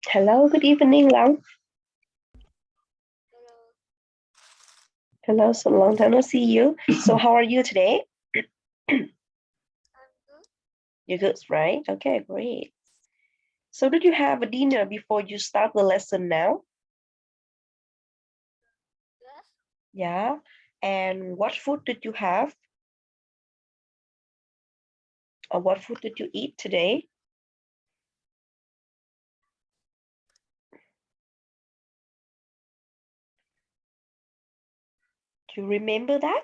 Hello, good evening, Long. Hello, so long time no see you. So how are you today? You're good, right? Okay, great. So did you have a dinner before you start the lesson now? Yes. Yeah. And what food did you have? Or what food did you eat today? Do you remember that?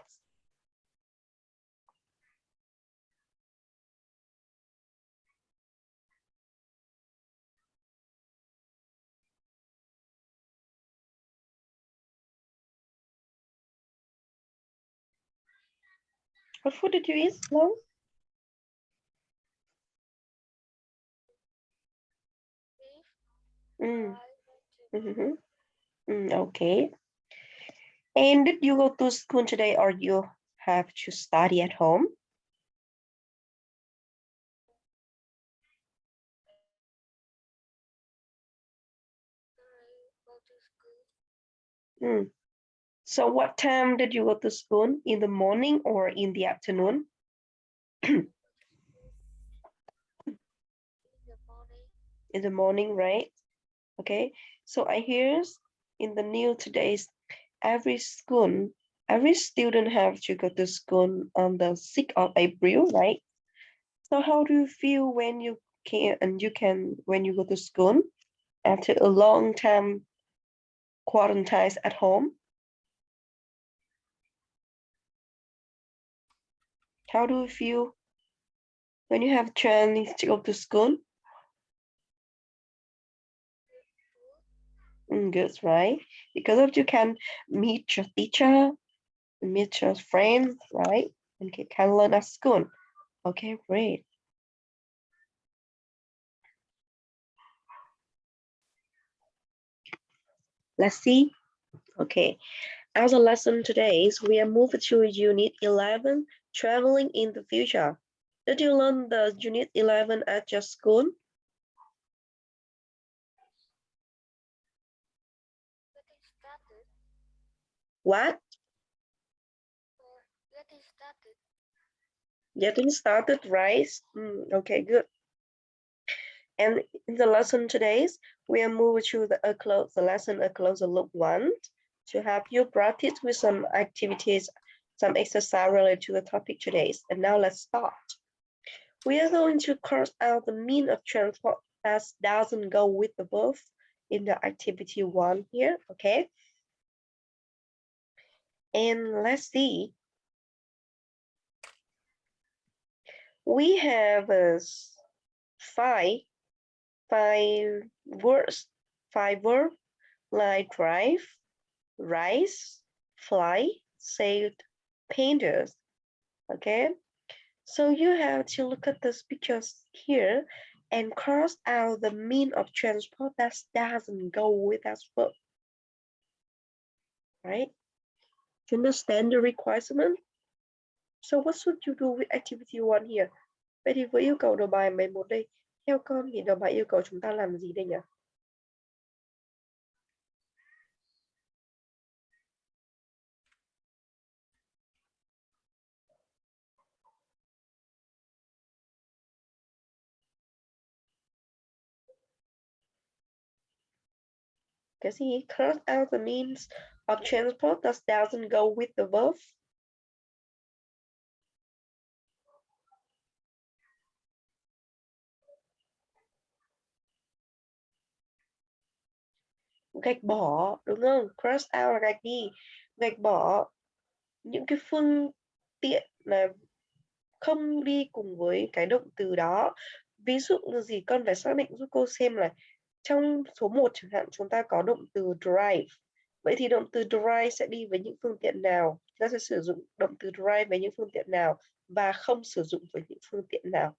What food did you eat, Long? Beef, Mm. rice, and Mm-hmm. Okay. And did you go to school today or you have to study at home? I go to school. Mm. So what time did you go to school? In the morning or in the afternoon? In the morning. In the morning, right? Okay. So I hear in the news today, every school, every student have to go to school on the 6th of April, right? So how do you feel when you can when you go to school after a long time quarantine at home? How do you feel when you have chance to go to school? Good, right? Because of you can meet your teacher, meet your friends, right? And can learn at school. Okay, great. Let's see. Okay, as a lesson today, we are moving to Unit 11, Traveling in the Future. Did you learn the Unit 11 at your school? Getting started. What? Getting started. Getting started, right? Okay, good. And in the lesson today, we are moving to the lesson a closer look one to help you practice with some activities, some exercise related to the topic today. And now let's start. We are going to cross out the mean of transport that doesn't go with the verb in the activity one here, okay? And let's see. We have five words, five verbs like drive, rise, fly, saved, painters, okay? So you have to look at these pictures here and cross out the mean of transport that doesn't go with that verb, right? Do you understand the requirement? So what should you do with activity one here? Vậy thì với yêu cầu đầu bài 11 đây, theo con thì đầu bài yêu cầu chúng ta làm gì đây nhỉ? Cái gì? Cross out the means of transport that doesn't go with the verb. Gạch bỏ, đúng không? Cross out là gạch đi. Gạch bỏ những cái phương tiện là không đi cùng với cái động từ đó. Ví dụ là gì? Con phải xác định giúp cô xem là trong số 1 chẳng hạn chúng ta có động từ drive. Vậy thì động từ drive sẽ đi với những phương tiện nào? Chúng ta sẽ sử dụng động từ drive với những phương tiện nào và không sử dụng với những phương tiện nào?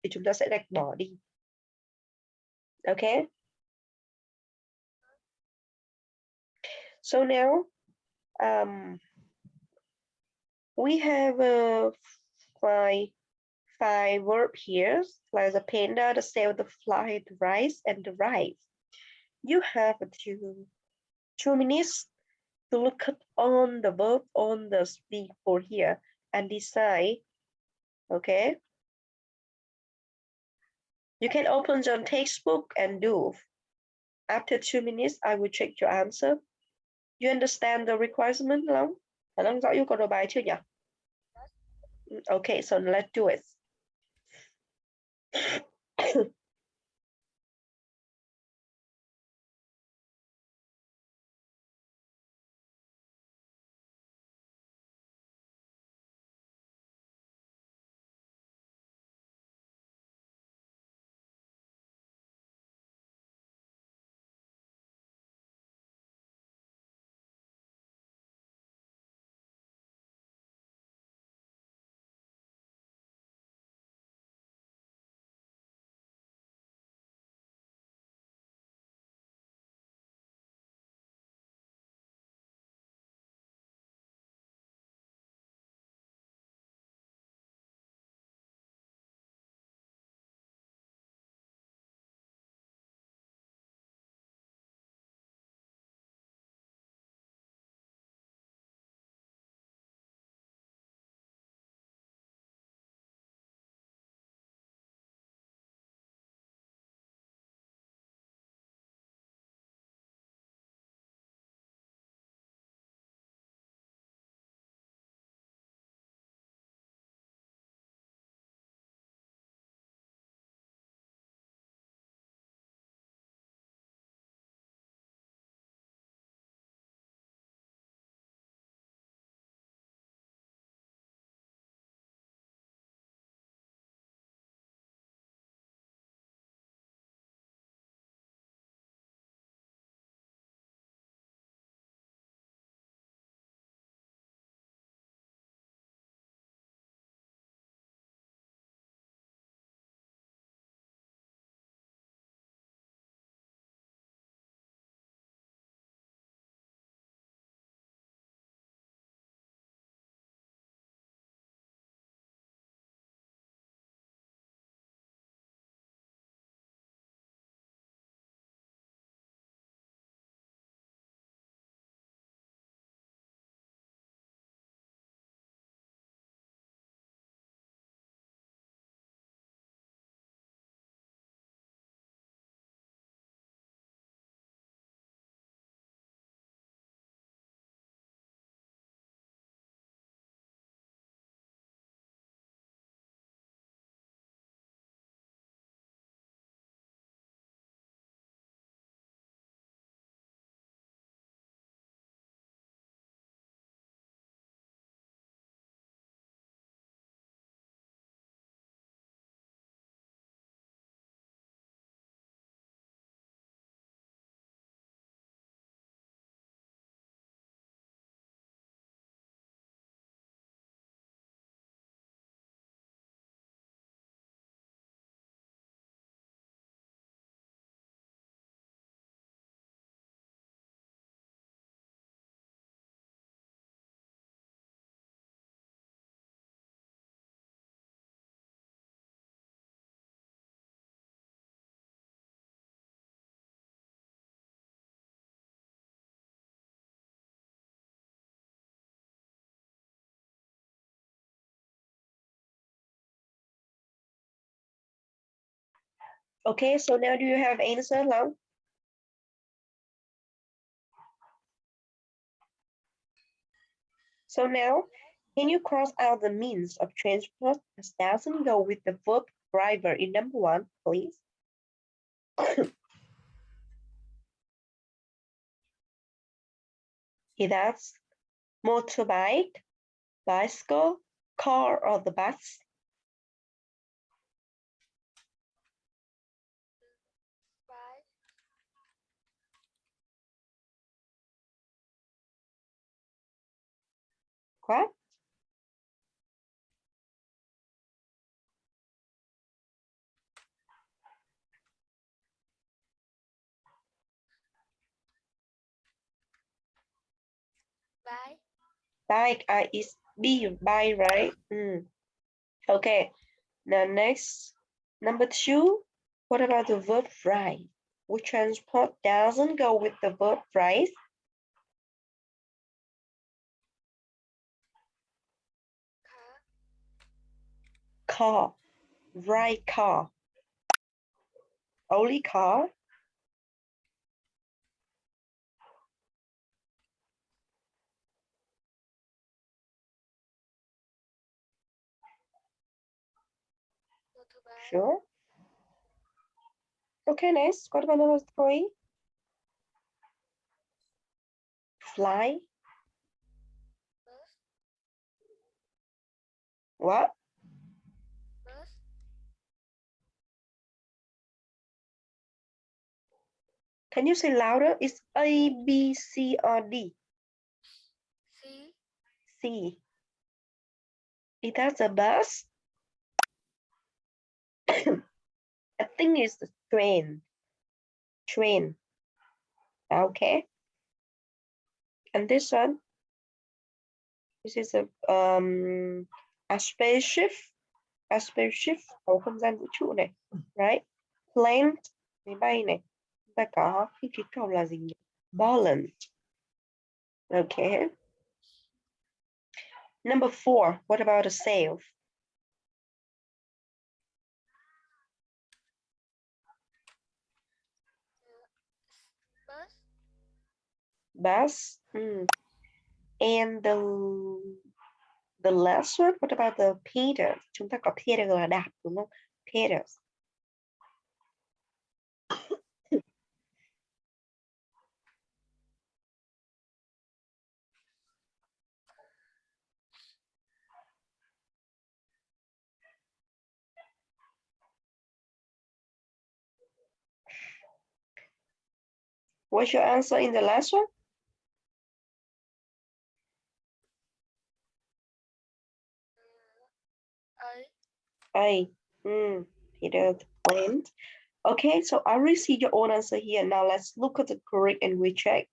Thì chúng ta sẽ gạch bỏ đi. Okay? So now, we have five five verbs here, like the panda, the sail, the fly, the rise, and the rise. You have two minutes to look at on the verb on the speak board here and decide, okay? You can open your textbook and do. After 2 minutes, I will check your answer. You understand the requirement, Long? Bạn đang rõ yêu cầu đầu bài chưa nhỉ? Okay, so let's do it. Okay, so now do you have answer, Long? So now, can you cross out the means of transport that doesn't go with the verb driver in number one, please? That's motorbike, bicycle, car, or the bus. Bye. Correct? Bye. Bike is B, bike, right? Okay. Now next, number 2, what about the verb fry? Which transport doesn't go with the verb fries? Car, right car, only car. Motorbike. Sure. Okay, next, what about number 3? Fly. Bus. What? Bus. Can you say louder? It's A, B, C, or D? C. C. Is that a bus? I think it's the train. Train. Okay. And this one? This is a spaceship. A spaceship ở không gian vũ trụ này. Right? Plane. Máy bay này. Chúng ta có khinh khí cầu là gì nhỉ? Balloon. Okay. Number 4. What about a sail? Bus. Bus. And the last one, what about the pedals? Chúng ta có pedal là đạp đúng không? Pedals. What's your answer in the last one? A. A. Peter plane. Okay, so I already see your own answer here. Now let's look at the correct and recheck.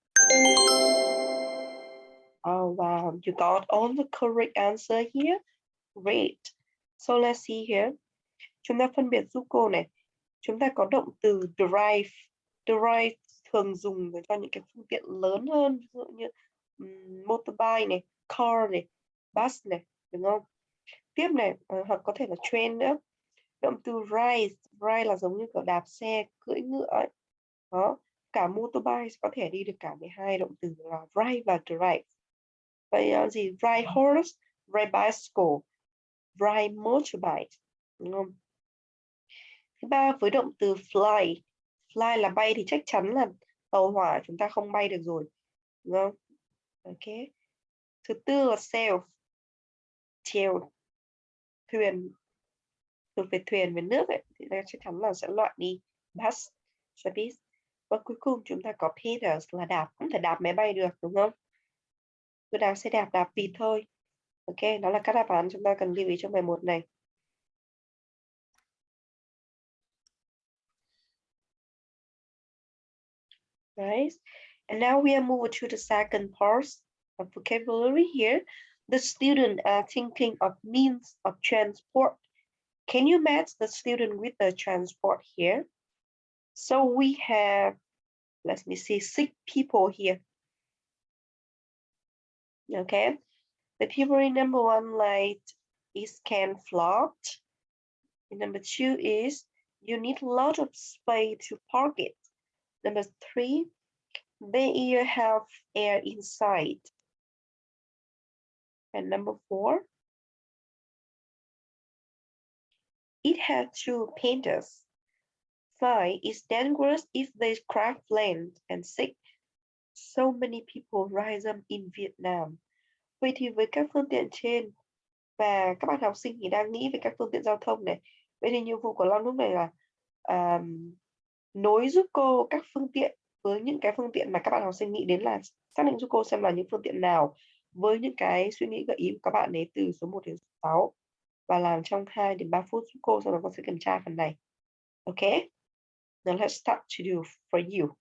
Oh wow, you got all the correct answer here. Great. So let's see here. Chúng ta phân biệt giúp cô này. Chúng ta có động từ drive. Drive thường dùng để cho những cái phương tiện lớn hơn, ví dụ như motorbike này, car này, bus này, đúng không? Tiếp này, hoặc có thể là train nữa. Động từ ride, ride là giống như kiểu đạp xe, cưỡi ngựa ấy. Đó, cả motorbike có thể đi được cả 12 động từ là ride và drive. Vậy gì? Ride horse, ride bicycle, ride motorbike, đúng không? Thứ ba, với động từ fly. Fly là bay thì chắc chắn là tàu hỏa chúng ta không bay được rồi, đúng không? Ok. Thứ tư là sail. Chèo thuyền, thuộc về thuyền về nước ấy, thì ta chắc chắn là sẽ loại đi bus, xe buýt. Và cuối cùng chúng ta có pedals là đạp, không thể đạp máy bay được đúng không? Cứ đạp xe đạp, đạp vịt thôi. Ok, đó là các đáp án chúng ta cần lưu ý trong bài 1 này. Right? And now we are moving to the second part of vocabulary here. The student are thinking of means of transport. Can you match the student with the transport here? So we have, let me see, 6 people here. Okay. The people in number 1 like is can float. And number 2 is you need a lot of space to park it. Number 3, they have air inside. And number 4, it had 2 painters. 5 is dangerous if they crack land. And 6, so many people rise up in Vietnam. Vậy thì với các phương tiện trên và các bạn học sinh thì đang nghĩ về các phương tiện giao thông này. Vậy thì nhiệm vụ của Long lúc này là nối giúp cô các phương tiện với những cái phương tiện mà các bạn học sinh nghĩ đến, là xác định giúp cô xem là những phương tiện nào với những cái suy nghĩ gợi ý của các bạn ấy từ số 1 đến số 6, và làm trong 2 đến 3 phút giúp cô, sau đó con sẽ kiểm tra phần này. Ok? Now let's start to do for you.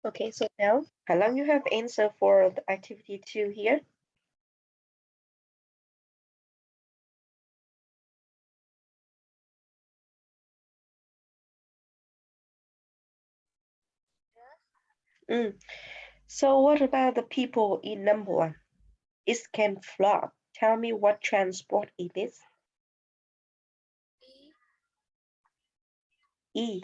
Okay, so now, how long you have answer for the activity 2 here? So what about the people in number 1? It can flock. Tell me what transport it is. E.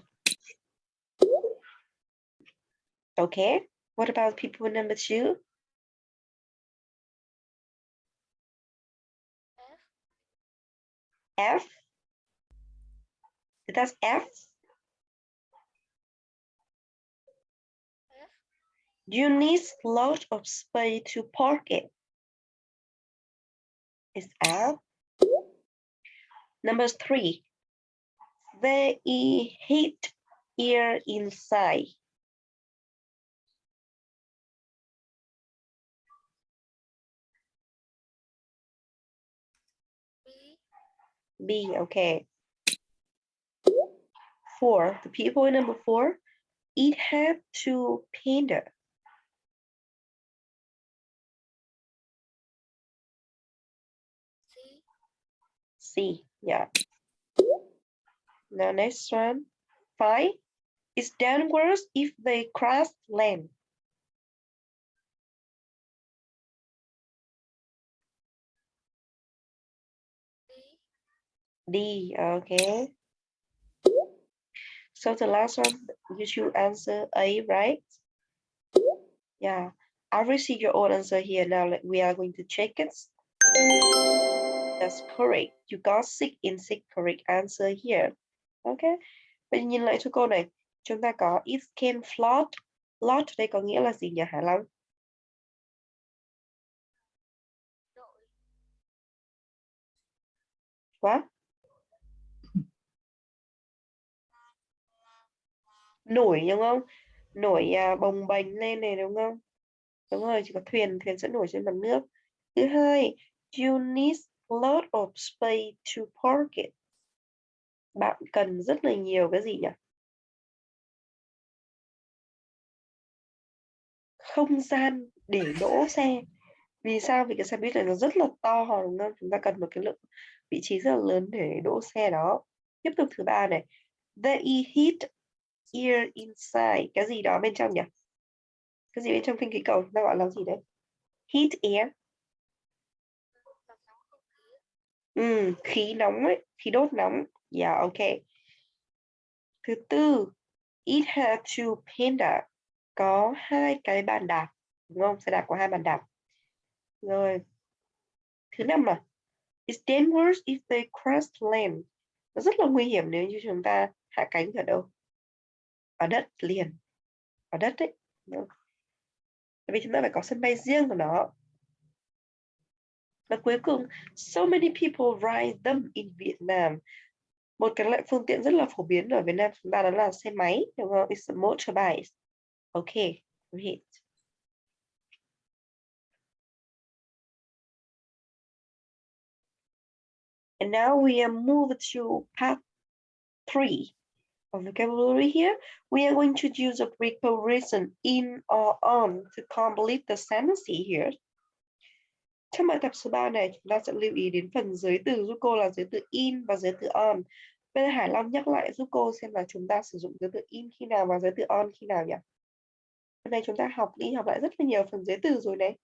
Okay. What about people in number 2? F. That's F. You need a lot of space to park it. It's F. Number 3. There is heat air inside. B. Okay. 4. The people in number 4. It had to pander. C. Yeah. Now next one. 5. It's downwards if they cross land. D. Okay. So the last one, you should answer A, right? Yeah. I will see your own answer here. Now we are going to check it. That's correct. You got 6 in 6 correct answer here. Okay. Vậy nhìn lại cho câu này. Chúng ta có it can float. Float đây có nghĩa là gì nhỉ Hải Long? What? Nổi đúng không? Nổi bồng bềnh lên này đúng không? Đúng rồi, chỉ có thuyền sẽ nổi trên mặt nước. Thứ hai, you need a lot of space to park it. Bạn cần rất là nhiều cái gì nhỉ? Không gian để đỗ xe. Vì sao? Vì cái xe buýt này nó rất là to đúng không? Chúng ta cần một cái lượng vị trí rất là lớn để đỗ xe đó. Tiếp tục thứ ba này. There is heat air inside. Cái gì đó bên trong nhỉ? Cái gì bên trong khinh khí cầu chúng ta gọi là gì đấy? Heat air. Khí nóng ấy, khí đốt nóng. Yeah, okay. Thứ tư, it had two panda. Có 2 cái bàn đạp, đúng không? Xe đạp có 2 bàn đạp. Rồi. Thứ năm là it's dangerous if they crash land. Nó rất là nguy hiểm nếu như chúng ta hạ cánh ở đâu? Ở đất liền. Ở đất đấy. Tại vì chúng ta phải có sân bay riêng của nó. Và cuối cùng, so many people ride them in Vietnam. Một cái loại phương tiện rất là phổ biến ở Việt Nam chúng ta đó là xe máy, đúng không? It's a motorbike. Okay, great. And now we are moved to part 3 of vocabulary here. We are going to use a preposition in or on to complete the sentence here. Trong bài tập số 3 này, chúng ta sẽ lưu ý đến phần giới từ giúp cô là giới từ in và giới từ on. Bây giờ Hải Long nhắc lại giúp cô xem là chúng ta sử dụng giới từ in khi nào và giới từ on khi nào nhỉ? Hôm nay chúng ta học đi học lại rất là nhiều phần giới từ rồi đấy.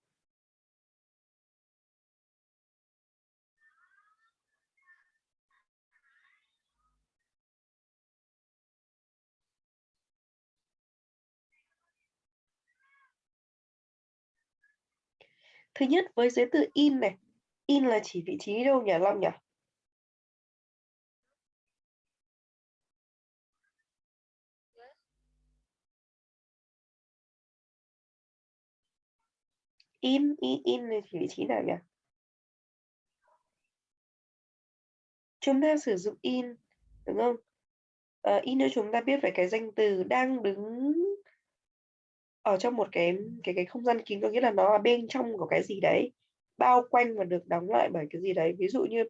Thứ nhất với giới từ in này. In là chỉ vị trí đâu nhỉ Long nhỉ? In là chỉ vị trí nào nhỉ? Chúng ta sử dụng in, đúng không? In cho chúng ta biết về cái danh từ đang đứng ở trong một cái không gian kín, có nghĩa là nó ở bên trong của cái gì đấy, bao quanh và được đóng lại bởi cái gì đấy. Ví dụ như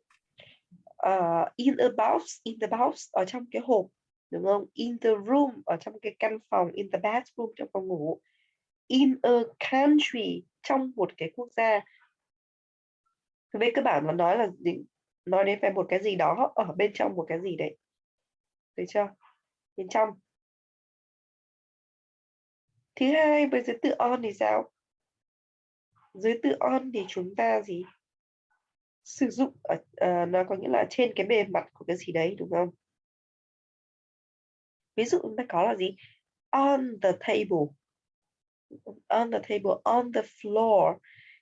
in a box, in the box, ở trong cái hộp. đúng không? In the room, ở trong cái căn phòng. In the bathroom, trong phòng ngủ. In a country, trong một cái quốc gia. Về cơ bản mà nói là nói đến phải một cái gì đó ở bên trong một cái gì đấy, được chưa? Bên trong. Thứ hai, với giới từ on thì sao? Giới từ on thì chúng ta gì? Sử dụng nó có nghĩa là trên cái bề mặt của cái gì đấy, đúng không? Ví dụ chúng ta có là gì? On the table, on the table, on the floor,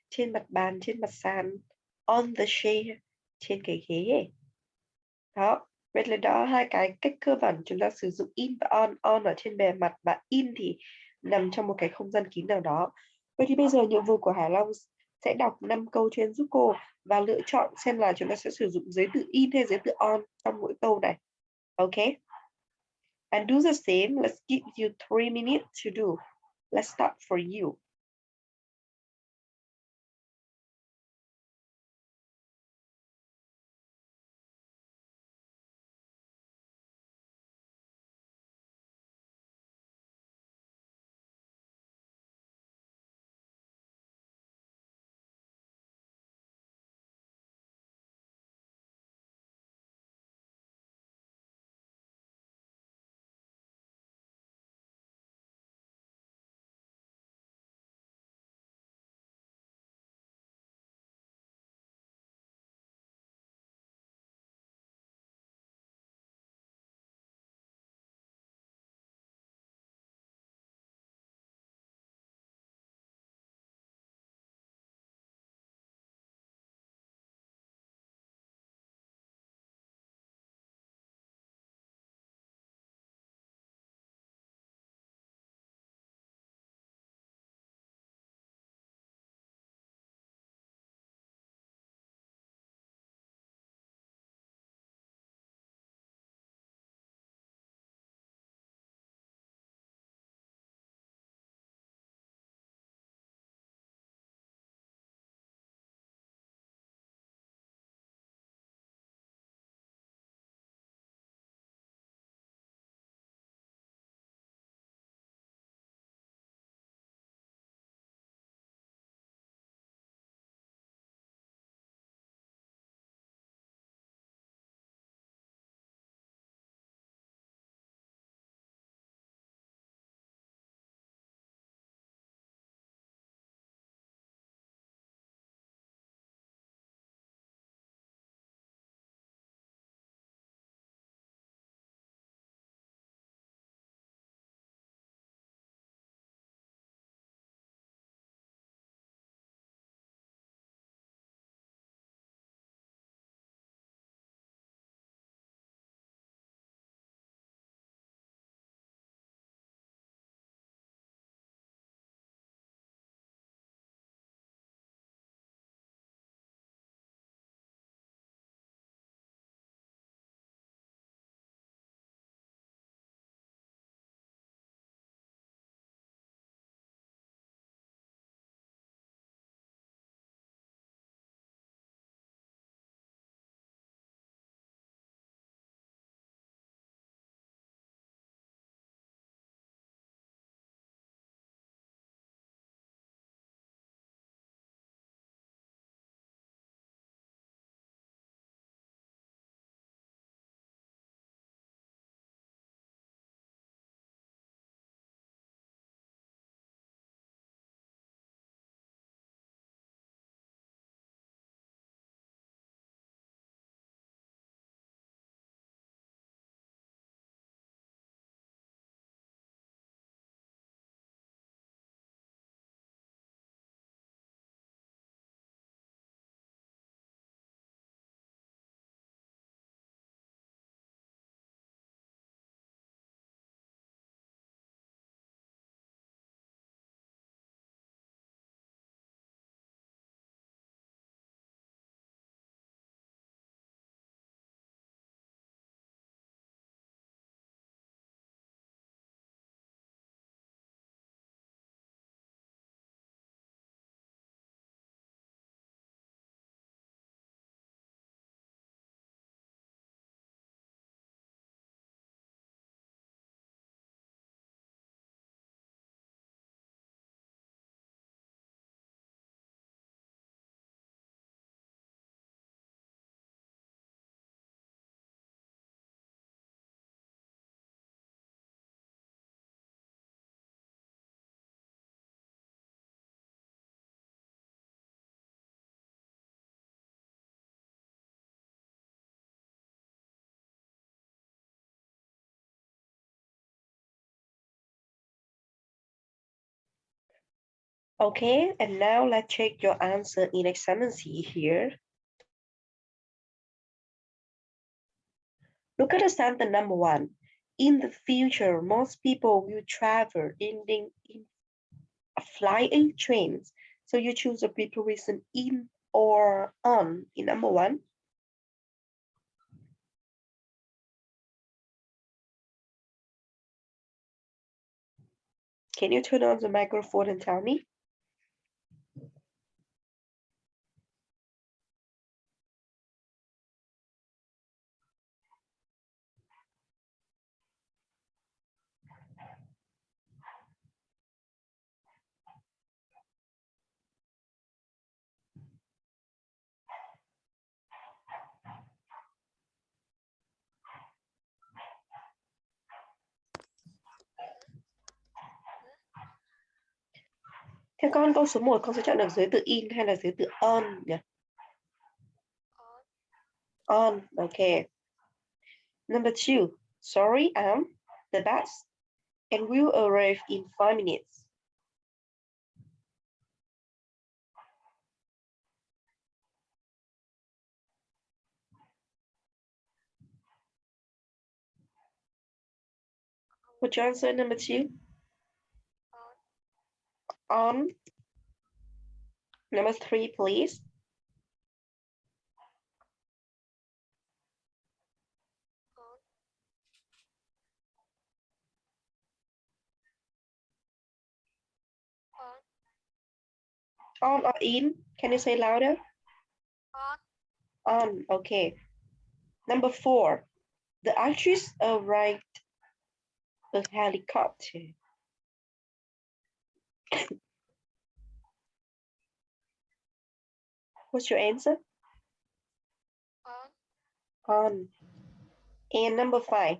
trên mặt bàn, trên mặt sàn, on the chair, trên cái ghế ấy. Đó, vậy là đó hai cái cách cơ bản chúng ta sử dụng in và on ở trên bề mặt và in thì nằm trong một cái không gian kín nào đó. Vậy thì bây giờ nhiệm vụ của Hải Long sẽ đọc 5 câu trên giúp cô và lựa chọn xem là chúng ta sẽ sử dụng giới từ in hay giới từ on trong mỗi câu này. Okay? And do the same. Let's give you 3 minutes to do. Let's start for you. Okay, and now let's check your answer in exam and see here. Look at the sentence number 1. In the future, most people will travel in flying trains. So you choose a preposition in or on in number 1. Can you turn on the microphone and tell me? Theo con câu số 1 con sẽ chọn được giới từ in hay là giới từ on nhỉ? On, okay. Number 2, sorry, the bus and will arrive in 5 minutes. What's your answer, number 2? On. Number 3, please. On or in? Can you say louder? On, okay. Number 4, the actress arrived a helicopter. What's your answer? On. And number 5,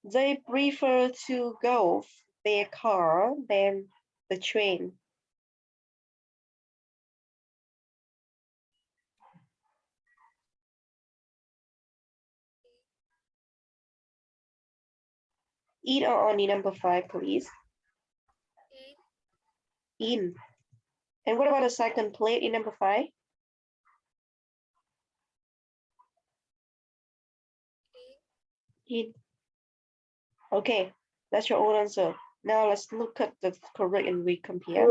they prefer to go their car than the train. In or on in number 5, please? In. And what about the second plate in number 5? In. Okay, that's your own answer. Now let's look at the correct and we compare.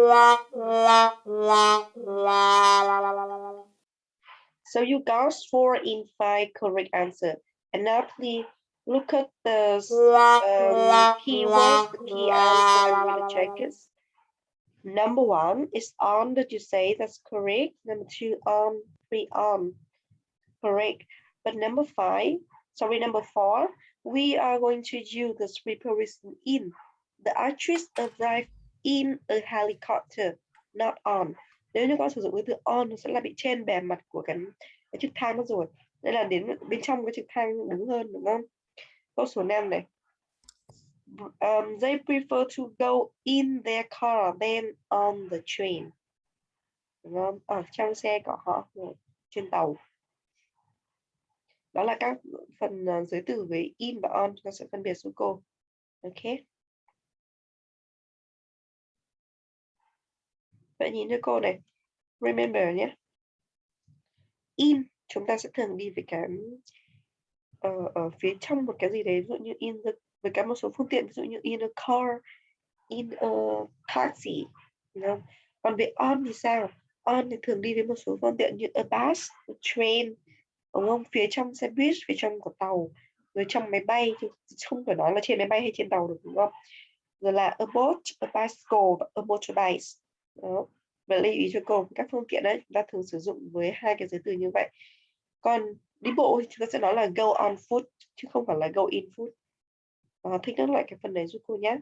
So you got 4 in 5 correct answer. And now please look at the keywords, the key answer I'm going to check is. Number 1 is on that you say, that's correct. Number 2, on, 3, on, correct. But number 4, we are going to use the preposition in. The actress arrived in a helicopter, not on. Nếu như con sử dụng cái từ on, nó sẽ là bị trên bề mặt của cái trực thăng đó rồi. Đây là đến bên trong cái trực thăng đúng hơn, đúng không? Câu số 5 này. They prefer to go in their car than on the train. Đúng không? Ở trong xe của họ, trên tàu. Đó là các phần giới từ với in và on, nó sẽ phân biệt giúp cô. Ok. Vậy nhìn cho cô này. Remember nhé. In, chúng ta sẽ thường đi với cái ở phía trong một cái gì đấy, ví dụ như in the, với cả một số phương tiện, ví dụ như in a car, in a taxi. Đúng không? Còn về on thì sao? On thì thường đi với một số phương tiện như a bus, a train, đúng không? Phía trong xe buýt, phía trong của tàu, rồi trong máy bay, chứ không phải nói là trên máy bay hay trên tàu được, đúng không? Rồi là a boat, a bicycle, a motorbike. Đó. Vậy lưu ý cho cô, các phương tiện đấy chúng ta thường sử dụng với hai cái giới từ như vậy. Còn đi bộ thì chúng ta sẽ nói là go on foot chứ không phải là go in foot. Thích nhắc lại cái phần này giúp cô nhé.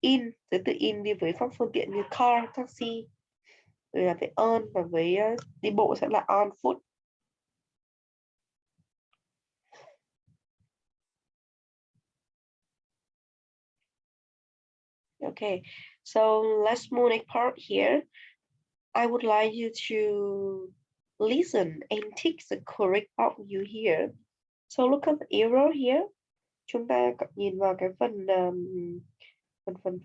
In, giới từ in đi với các phương tiện như car, taxi, rồi là với on, và với đi bộ sẽ là on foot. Okay, so let's move next part here. I would like you to listen and tick the correct box you hear. So look at the arrow here. Chúng ta nhìn vào cái phần phần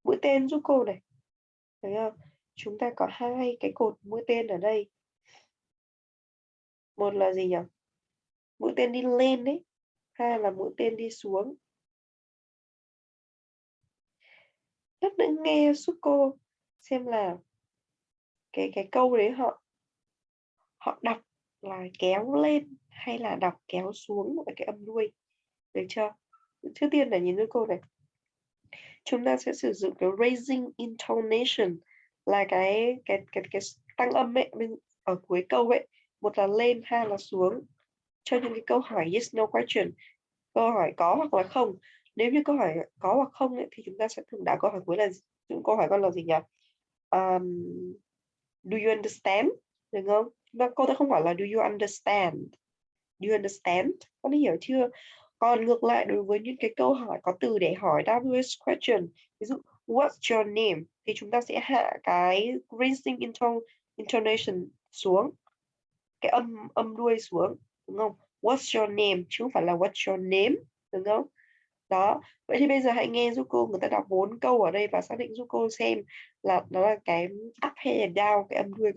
mũi tên giúp cô này. Thấy không? Chúng ta có hai cái cột mũi tên ở đây. Một là gì nhỉ? Mũi tên đi lên đấy. Hai là mũi tên đi xuống. Các nữ nghe giúp cô xem là cái câu đấy họ đọc là kéo lên hay là đọc kéo xuống ở cái âm đuôi. Được chưa? Trước tiên là nhìn với cô này. Chúng ta sẽ sử dụng cái raising intonation là cái tăng âm ấy ở cuối câu ấy. Một là lên, hai là xuống. Cho những cái câu hỏi yes no question, câu hỏi có hoặc là không. Nếu như câu hỏi có hoặc không ấy, thì chúng ta sẽ thường đảo câu hỏi cuối là câu hỏi con là gì nhỉ? Do you understand? Được không? Cô ta không hỏi là do you understand? Do you understand? Con đã hiểu chưa? Còn ngược lại đối với những cái câu hỏi có từ để hỏi WH question, ví dụ what's your name, thì chúng ta sẽ hạ cái raising intonation xuống, cái âm đuôi xuống, đúng không? What's your name chứ không phải là what's your name, đúng không? Đó, vậy thì bây giờ hãy nghe giúp cô, người ta đọc 4 câu ở đây và xác định giúp cô xem là nó là cái up hay là down, cái âm đuôi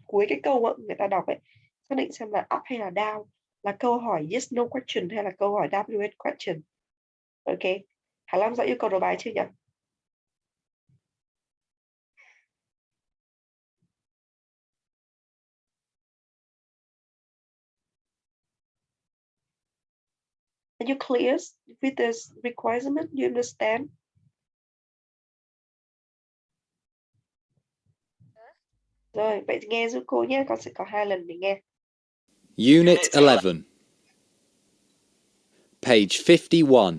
cuối cái câu ấy, người ta đọc ấy, xác định xem là up hay là down, là câu hỏi yes no question hay là câu hỏi WH question. Ok, Hải Lam rõ yêu cầu đầu bài chưa nhỉ? Are you clear with this requirement? You understand? Rồi, vậy thì nghe giúp cô nhé, con sẽ có 2 lần để nghe. Unit 11, page 51.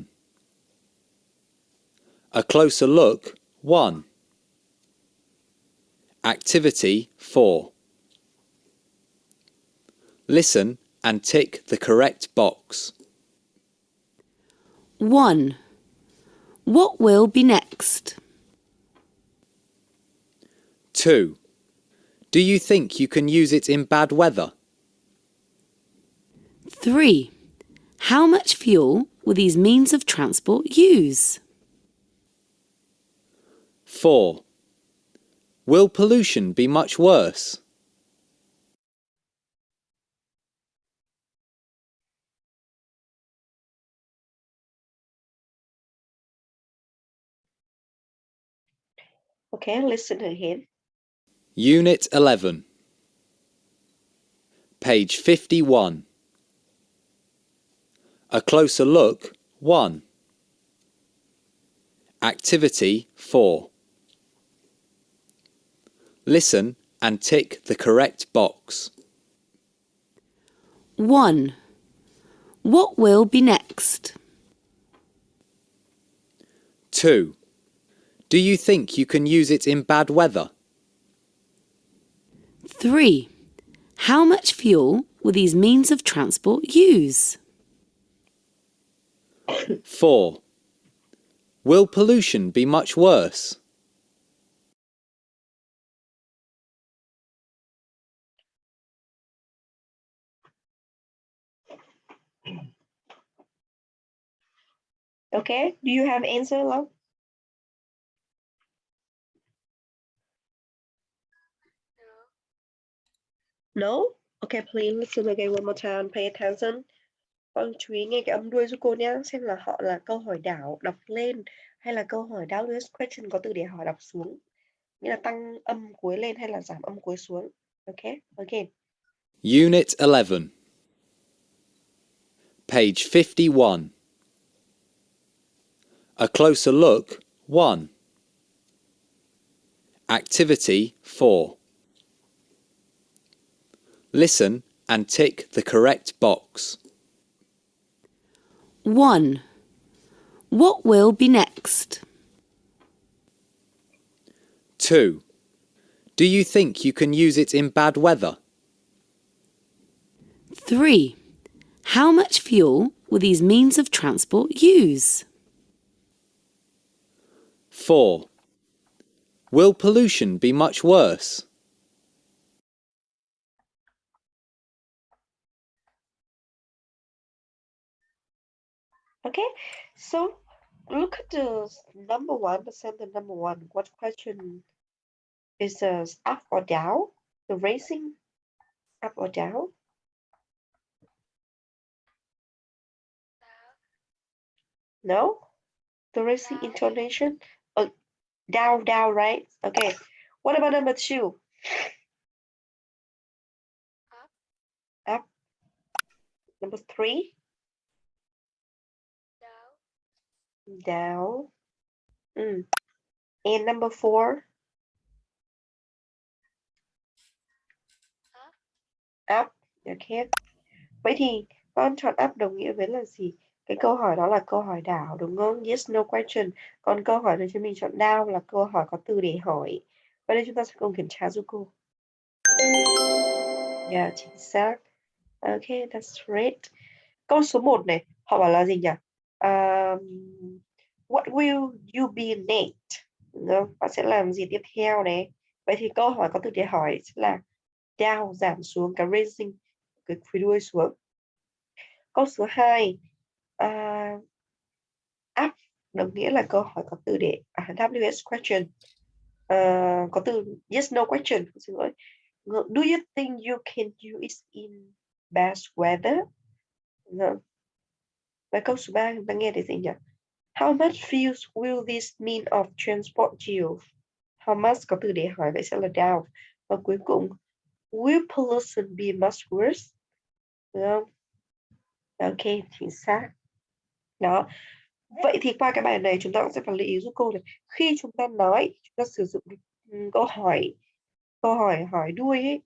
A closer look 1. Activity 4. Listen and tick the correct box. 1. What will be next? 2. Do you think you can use it in bad weather? 3. How much fuel will these means of transport use? 4. Will pollution be much worse? Okay, listen again. Unit 11, page 51. A closer look 1. Activity 4. Listen and tick the correct box. 1. What will be next? 2. Do you think you can use it in bad weather? 3. How much fuel will these means of transport use? 4. Will pollution be much worse? Okay, do you have answer, love? No? Okay, please listen again one more time. Pay attention. Con chú ý nghe cái âm đuôi giúp cô nhé. Xem là họ là câu hỏi đảo đọc lên hay là câu hỏi WH question có từ để hỏi đọc xuống. Nghĩa là tăng âm cuối lên hay là giảm âm cuối xuống. Okay, again. Unit 11, page 51. A closer look 1. Activity 4. Listen and tick the correct box. 1. What will be next? 2. Do you think you can use it in bad weather? 3. How much fuel will these means of transport use? 4. Will pollution be much worse? Okay, so look at the number one, the sentence number one. What question is up or down? The racing up or down? No? The racing Down. intonation? Down, down, right? Okay. What about number 2? Up. Up. Number 3? Down. Down. And number 4? Up. Up. Okay. Vậy thì con chọn up đồng nghĩa với là gì? Cái câu hỏi đó là câu hỏi đảo đúng không? Yes, no question. Còn câu hỏi này cho mình chọn down là câu hỏi có từ để hỏi. Và đây chúng ta sẽ cùng kiểm tra giúp cô. Yeah, chính xác. Okay, that's great. Câu số 1 này, họ bảo là gì nhỉ? What will you be next? Đúng không? Bạn sẽ làm gì tiếp theo này? Vậy thì câu hỏi có từ để hỏi sẽ là down, giảm xuống, cái raising, cái phía đuôi xuống. Câu số 2, up đồng nghĩa là câu hỏi có từ để WS question. Có từ yes no question, xin lỗi. Do you think you can use it in bad weather? Và câu số 3 chúng ta nghe thấy gì nhỉ? How much fuel will this mean of transport you? How much có từ để hỏi, vậy sẽ là down. Và cuối cùng, will pollution be much worse? Đúng không? Ok, chính xác. Đó. Vậy thì qua cái bài này chúng ta cũng sẽ phải lưu ý giúp cô này. Khi chúng ta nói, chúng ta sử dụng câu hỏi hỏi đuôi ấy,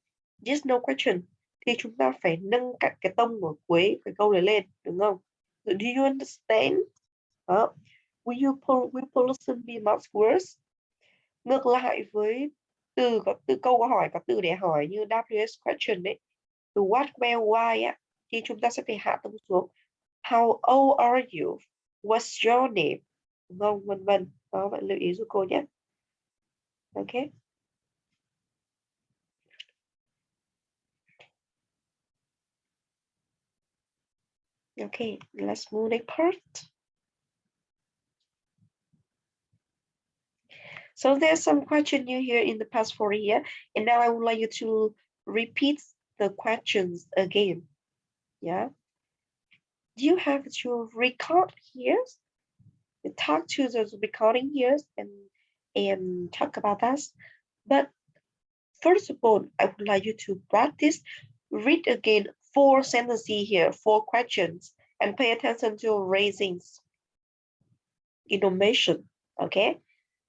yes no question, thì chúng ta phải nâng cạnh cái tông của cuối cái câu này lên, đúng không? Do you understand? Đó. Will pollution be much worse? Ngược lại với câu hỏi có từ để hỏi như WS question đấy, từ what, where, why á, thì chúng ta sẽ phải hạ tông xuống. How old are you? What's your name? Đúng không? Vân vân. Đó, bạn lưu ý giúp cô nhé. Ok. Okay, let's move next part. So there's some question you hear in the past 4 year, and now I would like you to repeat the questions again. Yeah. You have to record here, talk to the recording here, and talk about that. But first of all, I would like you to practice, read again 4 sentences here, 4 questions, and pay attention to raising intonation. Okay.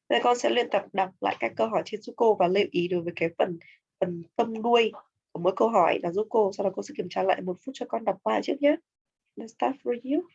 Nên con sẽ luyện tập đọc lại các câu hỏi trên giúp cô và lưu ý đối với cái phần tâm đuôi của mỗi câu hỏi là giúp cô. Sau đó cô sẽ kiểm tra lại 1 phút cho con đọc qua trước nhé. Let's start for you.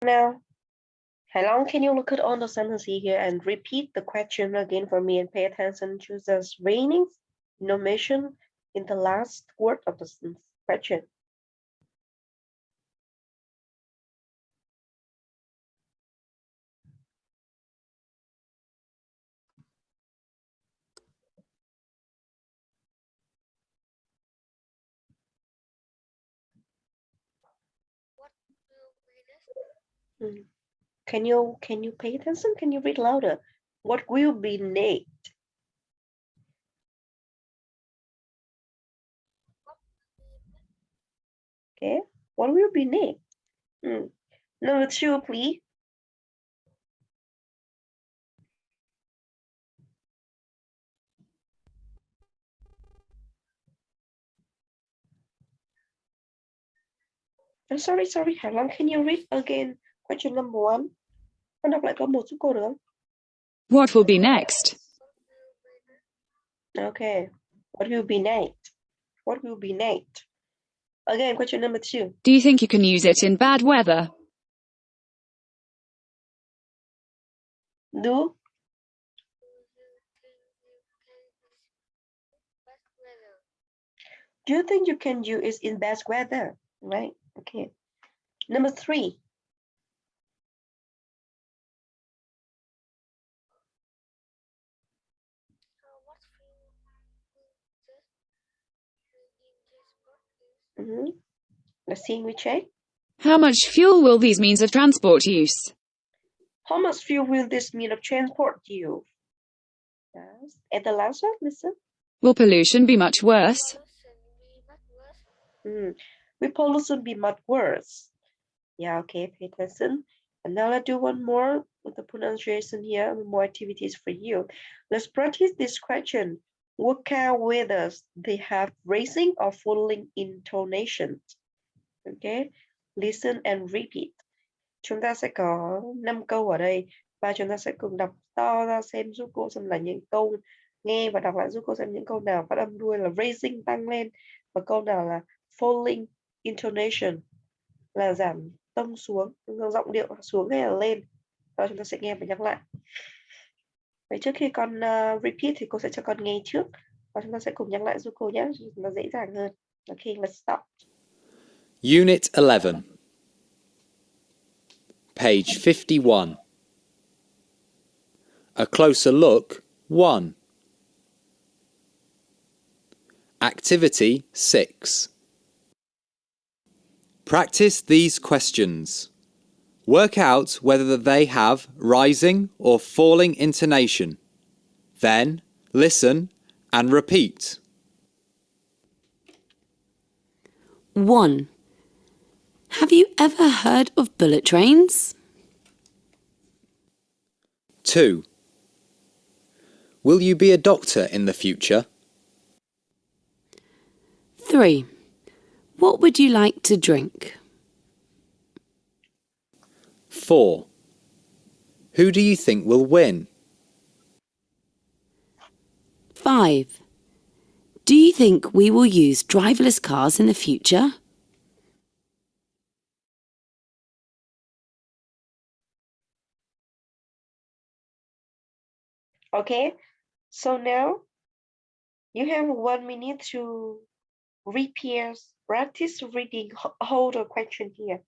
Now, how long can you look at all the sentences here and repeat the question again for me and pay attention to the meanings, intonation in the last word of the question. What will be next? Can you pay attention? Can you read louder? What will be next? Okay, what will be next? Number 2, please. Oh, sorry. How long can you read again? Question number 1. Con đọc lại câu 1 giúp cô được không? What will be next? Okay. What will be next? What will be next? Again, question number 2. Do you think you can use it in bad weather? Do you think you can use it in bad weather? Right? Okay. Number 3. Let's see, we check. How much fuel will these means of transport use? How much fuel will this mean of transport use? Yes. And the last one, listen. Will pollution be much worse? Will pollution be much worse? Yeah, okay, pay attention. And now let's do one more with the pronunciation here, more activities for you. Let's practice this question. What kind of weather they have raising or falling intonations? Okay, listen and repeat. Chúng ta sẽ có 5 câu ở đây và chúng ta sẽ cùng đọc to ra xem giúp cô xem là những câu nghe và đọc lại giúp cô xem những câu nào phát âm đuôi là raising tăng lên và câu nào là falling intonation là giảm tông xuống, giọng điệu xuống hay là lên. Đó, chúng ta sẽ nghe và nhắc lại. Vậy trước khi con repeat thì cô sẽ cho con nghe trước và chúng ta sẽ cùng nhắc lại giúp cô nhé, nó dễ dàng hơn. Okay, let's start. Unit 11. Page 51. A closer look 1. Activity 6. Practice these questions. Work out whether they have rising or falling intonation. Then listen and repeat. 1. Have you ever heard of bullet trains? 2. Will you be a doctor in the future? 3. What would you like to drink? 4. Who do you think will win? 5. Do you think we will use driverless cars in the future? Okay, so now you have 1 minute to repeat, practice reading all the question here,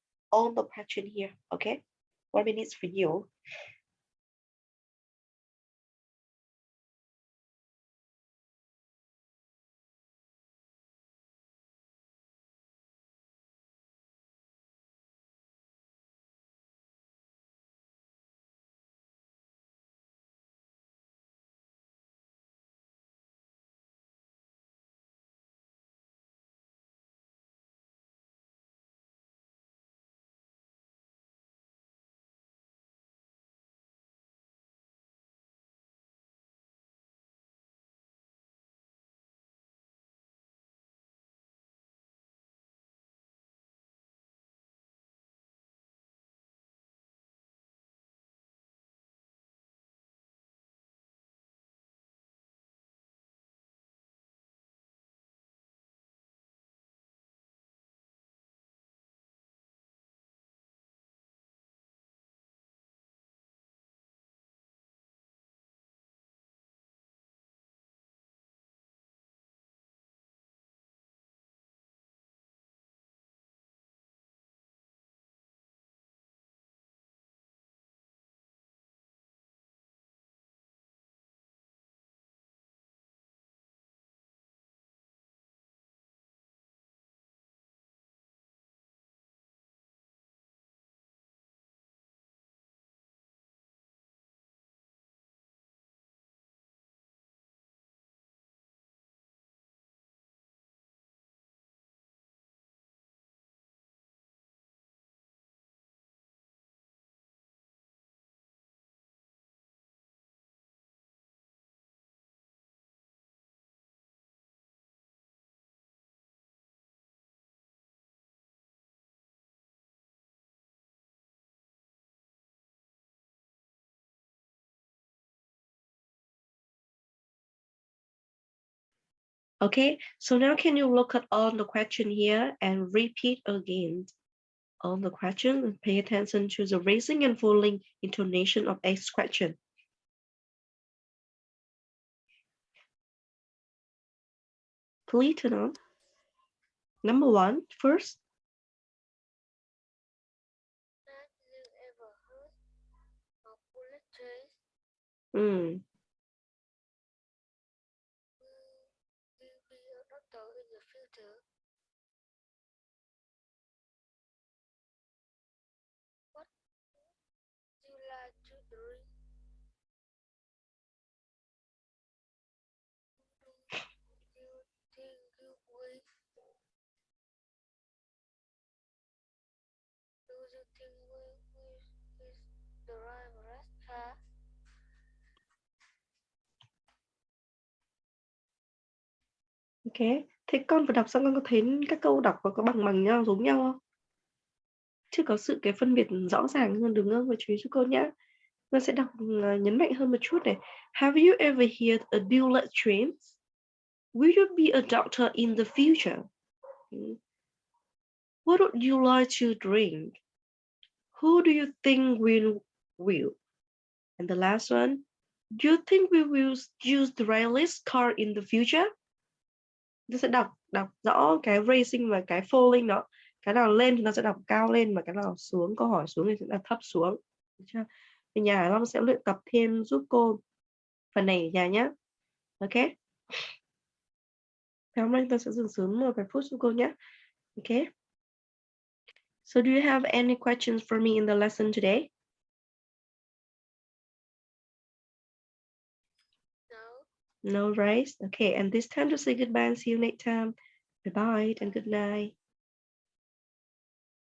okay? 1 minute for you. Okay, so now can you look at all the question here and repeat again all the question and pay attention to the rising and falling intonation of each question. Please turn on. Number one, first. Have you ever heard of bullet trains? Mm. Will you be a doctor in the future? What do you like to drink? Do you think you will? Do you think we is drive a race car? Ok, thế con vừa đọc xong con có thấy các câu đọc có bằng nhau giống nhau không? Chưa có sự cái phân biệt rõ ràng hơn đúng không? Và chú ý cho cô nhé. Con sẽ đọc nhấn mạnh hơn một chút này. Have you ever heard a bullet trains? Will you be a doctor in the future? What would you like to drink? Who do you think will? And the last one, do you think we will use the railless car in the future? Nó sẽ đọc rõ cái raising và cái falling đó. Cái nào lên thì nó sẽ đọc cao lên, mà cái nào xuống, câu hỏi xuống thì sẽ là thấp xuống. Được chưa? Thì nhà Long sẽ luyện tập thêm giúp cô phần này ở nhà nhé. Ok. Thì hôm nay tôi sẽ dừng sớm một vài phút giúp cô nhé. Ok. So do you have any questions for me in the lesson today? No. No, right? Okay, and this time to say goodbye and see you next time. Bye-bye and good night.